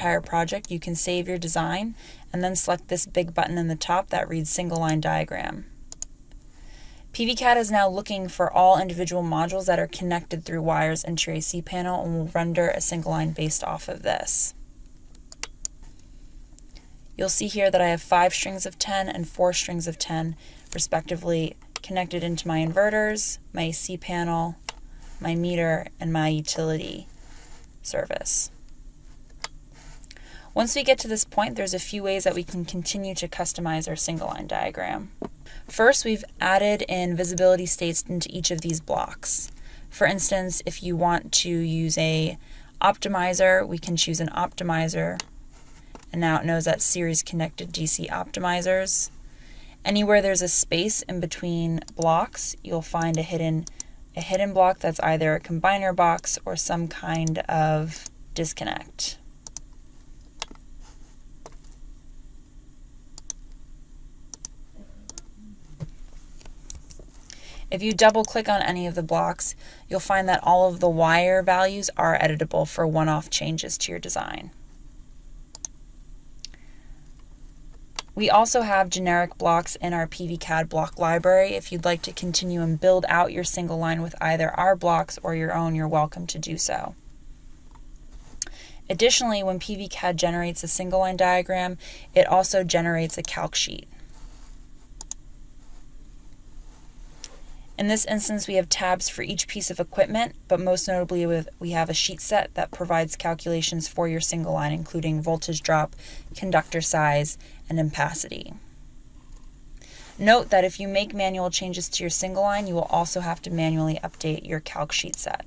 entire project, you can save your design and then select this big button in the top that reads Single Line Diagram. PVCAD is now looking for all individual modules that are connected through wires into your AC panel and will render a single line based off of this. You'll see here that I have 5 strings of 10 and 4 strings of 10 respectively connected into my inverters, my AC panel, my meter, and my utility service. Once we get to this point, there's a few ways that we can continue to customize our single line diagram. First, we've added in visibility states into each of these blocks. For instance, if you want to use a optimizer, we can choose an optimizer, and now it knows that series connected DC optimizers. Anywhere there's a space in between blocks, you'll find a hidden block that's either a combiner box or some kind of disconnect. If you double click on any of the blocks, you'll find that all of the wire values are editable for one-off changes to your design. We also have generic blocks in our PVCAD block library. If you'd like to continue and build out your single line with either our blocks or your own, you're welcome to do so. Additionally, when PVCAD generates a single line diagram, it also generates a calc sheet. In this instance, we have tabs for each piece of equipment, but most notably we have a sheet set that provides calculations for your single line, including voltage drop, conductor size, and ampacity. Note that if you make manual changes to your single line, you will also have to manually update your calc sheet set.